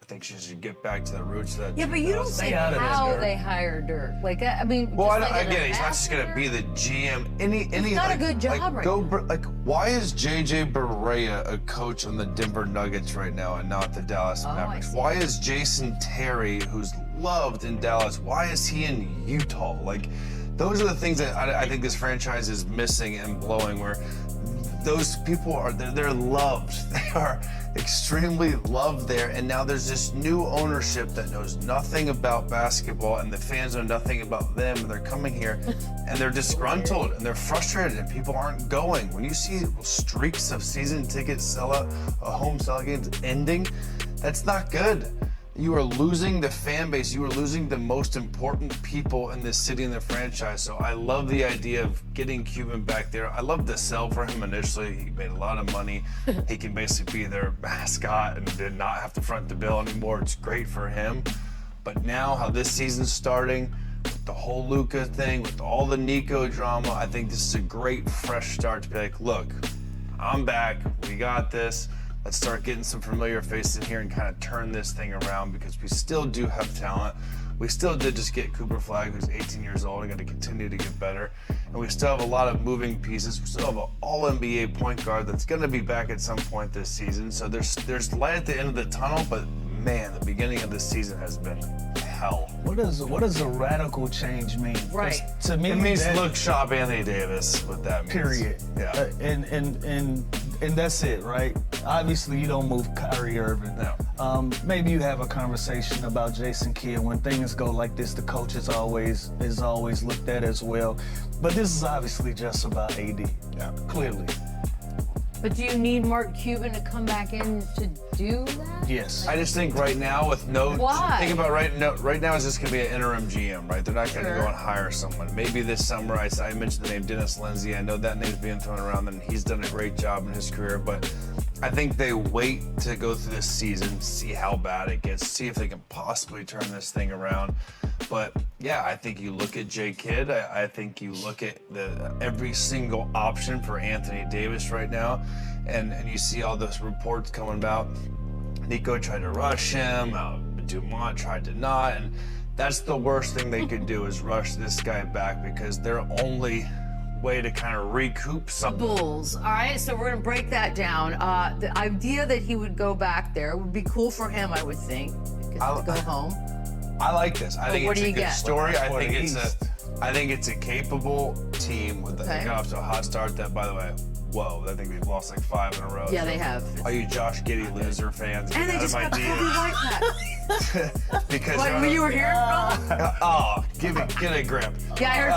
think she should get back to the roots of that. Yeah, but you don't say how they hired her. Like, I mean, well, I get it. He's not just gonna be the GM. It's not a good job right now. Why is JJ Barea a coach on the Denver Nuggets right now and not the Dallas Mavericks? Why is Jason Terry, who's loved in Dallas, why is he in Utah? Like, those are the things that I think this franchise is missing and blowing, where those people they're loved. They are extremely loved there, and now there's this new ownership that knows nothing about basketball, and the fans know nothing about them, and they're coming here and they're disgruntled and they're frustrated and people aren't going. When you see streaks of season ticket sellout, home sellout games ending, that's not good. You are losing the fan base. You are losing the most important people in this city and the franchise. So I love the idea of getting Cuban back there. I love the sell for him initially. He made a lot of money. He can basically be their mascot and did not have to front the bill anymore. It's great for him. But now how this season's starting, with the whole Luka thing, with all the Nico drama, I think this is a great fresh start to be like, look, I'm back. We got this. Let's start getting some familiar faces in here and kind of turn this thing around, because we still do have talent. We still did just get Cooper Flagg, who's 18 years old and going to continue to get better. And we still have a lot of moving pieces. We still have an all-NBA point guard that's going to be back at some point this season. So there's light at the end of the tunnel, but man, the beginning of this season has been hell. What does a radical change mean? Right. To me, it means look, shop Anthony Davis. What that means. Period. Yeah. And that's it, right? Obviously, you don't move Kyrie Irving. No. Maybe you have a conversation about Jason Kidd. When things go like this, the coach is always looked at as well. But this is obviously just about AD. Yeah. Clearly. But do you need Mark Cuban to come back in to do that? Yes. I just think right now with no... Why? Think about right now it's just going to be an interim GM, right? They're not going to go and hire someone. Maybe this summer, I mentioned the name Dennis Lindsey. I know that name's being thrown around, and he's done a great job in his career, but I think they wait to go through this season, see how bad it gets, see if they can possibly turn this thing around. But yeah, I think you look at J. Kidd. I think you look at every single option for Anthony Davis right now, and you see all those reports coming about. Nico tried to rush him. Dumont tried to not, and that's the worst thing they could do is rush this guy back, because their only way to kind of recoup something. Bulls. All right, so we're gonna break that down. The idea that he would go back there would be cool for him, I would think, because he would go home. I like this. I think it's a good story. I think it's a capable team with they got off to a hot start. That, by the way, whoa, I think they've lost like 5 in a row. Yeah, they have. All you Josh Giddey loser fans, and they just got the Kobe White hat. Because what, where you were hearing from? Oh, get a grip. Yeah, I heard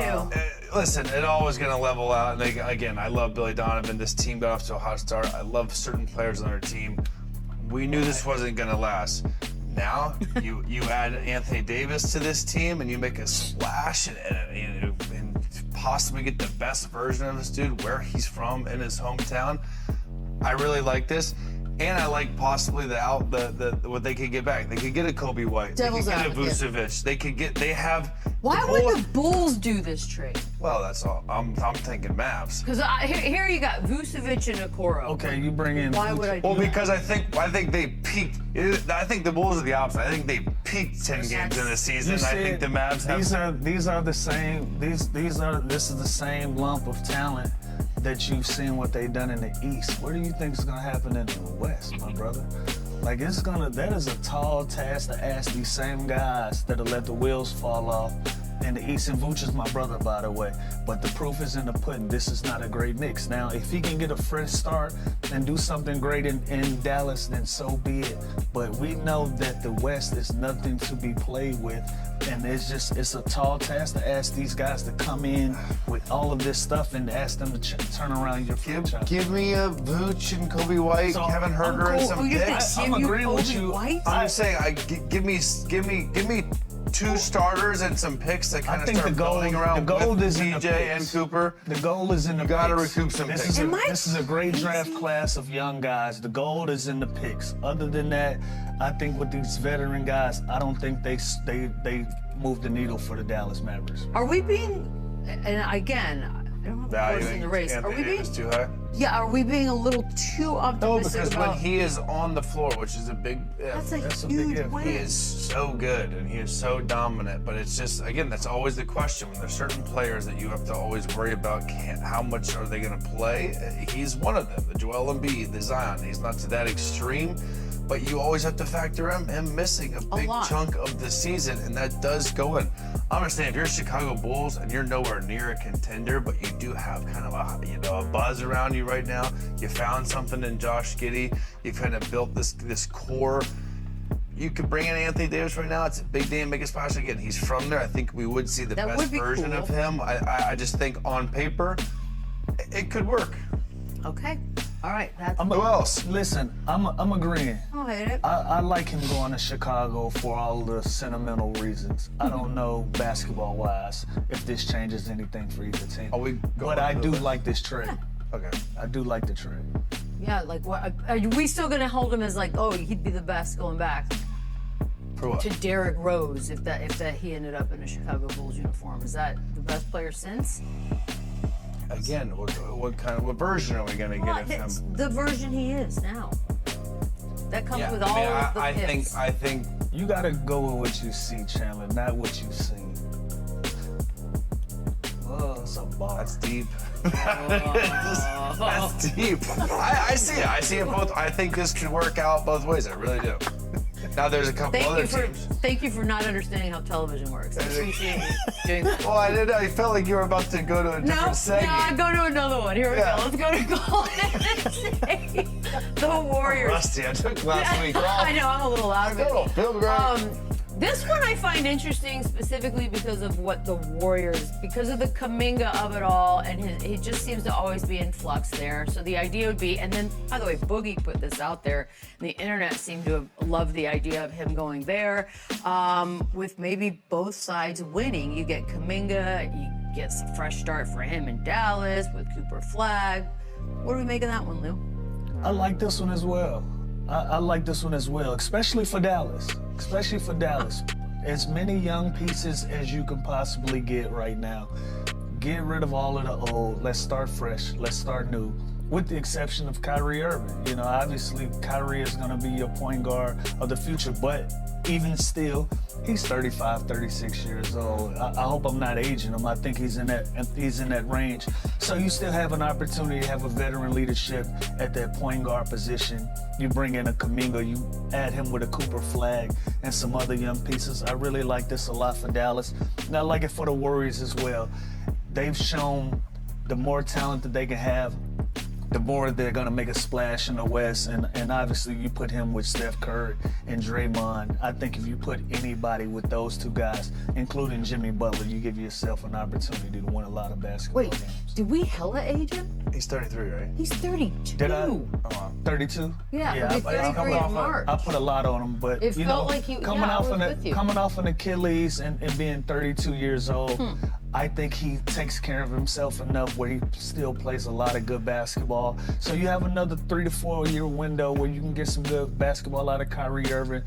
from them too. Listen, it always going to level out. And again, I love Billy Donovan. This team got off to a hot start. I love certain players on our team. We knew this wasn't going to last. Now you add Anthony Davis to this team, and you make a splash and possibly get the best version of this dude where he's from in his hometown. I really like this. And I like possibly what they could get back. They could get a Kobe White. Devil's they could get a advocate. Vucevic. They have. Why would the Bulls do this trade? Well, that's all. I'm thinking Mavs. Because here you got Vucevic and Okoro. Okay, you bring in. Why would I do Well, that? because I think they peaked. I think the Bulls are the opposite. I think they peaked 10 games in the season. I think the Mavs have. These are the same. This is the same lump of talent that you've seen what they've done in the East. What do you think is gonna happen in the West, my brother? Like, that is a tall task to ask these same guys that'll let the wheels fall off in the East. And Vooch is my brother, by the way. But the proof is in the pudding. This is not a great mix. Now, if he can get a fresh start and do something great in Dallas, then so be it. But we know that the West is nothing to be played with. And it's a tall task to ask these guys to come in with all of this stuff and ask them to turn around your franchise. Give me a Vooch and Kobe White, Kevin Huerter, and some picks. I'm agreeing with you. I'm saying, give me 2 starters and some picks that kind of start building around with DJ and Cooper. The goal is in the picks. You gotta recoup some picks. This is a great draft class of young guys. The goal is in the picks. Other than that, I think with these veteran guys, I don't think they move the needle for the Dallas Mavericks. Are we being, and again, I don't have a horse in the race. Are Anthony we being? Davis too high? Yeah. Are we being a little too No, optimistic because about? when he is on the floor, which is a big if, That's a a big huge if. win. he is so good and he is so dominant. But it's just, again, that's always the question. When there's certain players that you have to always worry about, how much are they going to play? He's one of them. The Joel Embiid, the Zion. He's not to that extreme, but you always have to factor him missing a big lot. chunk of the season, and that does go in. I understand if you're Chicago Bulls and you're nowhere near a contender, but you do have kind of a buzz around you right now. You found something in Josh Giddey. You kind of built this core. You could bring in Anthony Davis right now. It's a big day and make a splash again. He's from there. I think we would see the That best would be version cool. of him. I just think on paper, it could work. Okay. All right. That's. Who else? Listen, I'm agreeing. I don't hate it. I like him going to Chicago for all the sentimental reasons. I don't know basketball-wise if this changes anything for either team. Are we going But I to do the- like this trade. Okay. I do like the trade. Yeah. Like, what? Are we still gonna hold him as like, oh, he'd be the best going back For what? to Derrick Rose if that he ended up in a Chicago Bulls uniform? Is that the best player since? Again, what version are we going to Well, get of him? it's the version he is now. That comes with all of the picks. I think You gotta go with what you see, Chandler, not what you've seen. Oh, it's a bar. that's deep. That's deep. I see it. I see it both. I think this could work out both ways. I really do. Now there's a couple other teams. Thank you for not understanding how television works. I appreciate you doing that. Well, I didn't know. I felt like you were about to go to a different No, segment. go to another one. Here we Yeah. go. Let's go to Golden State. The Warriors. Rusty, I took last week off. I know, I'm a little out of it. Still feel great. This one I find interesting specifically because of what the Warriors, because of the Kuminga of it all, and he just seems to always be in flux there. So the idea would be, and then, by the way, Boogie put this out there, and the internet seemed to have loved the idea of him going there, with maybe both sides winning. You get Kuminga, you get some fresh start for him in Dallas with Cooper Flag. What do we make of that one, Lou? I like this one as well. I like this one as well, especially for Dallas. Especially for Dallas. As many young pieces as you can possibly get right now. Get rid of all of the old. Let's start fresh. Let's start new. With the exception of Kyrie Irving. You know, obviously Kyrie is going to be your point guard of the future, but even still, he's 35, 36 years old. I hope I'm not aging him. I think he's in that range. So you still have an opportunity to have a veteran leadership at that point guard position. You bring in a Kuminga, you add him with a Cooper Flag and some other young pieces. I really like this a lot for Dallas. And I like it for the Warriors as well. They've shown the more talent that they can have, the more they're going to make a splash in the West. And obviously you put him with Steph Curry and Draymond. I think if you put anybody with those two guys, including Jimmy Butler, you give yourself an opportunity to win a lot of basketball Wait, games. did we hella age him? He's 33, right? He's 32. Did I? 32? Yeah, he'll be 33 in March. I put a lot on him, but It you felt know, like he- coming yeah, I off was an with you. coming off an Achilles and being 32 years old, I think he takes care of himself enough where he still plays a lot of good basketball. So you have another 3 to 4 year window where you can get some good basketball out of Kyrie Irving.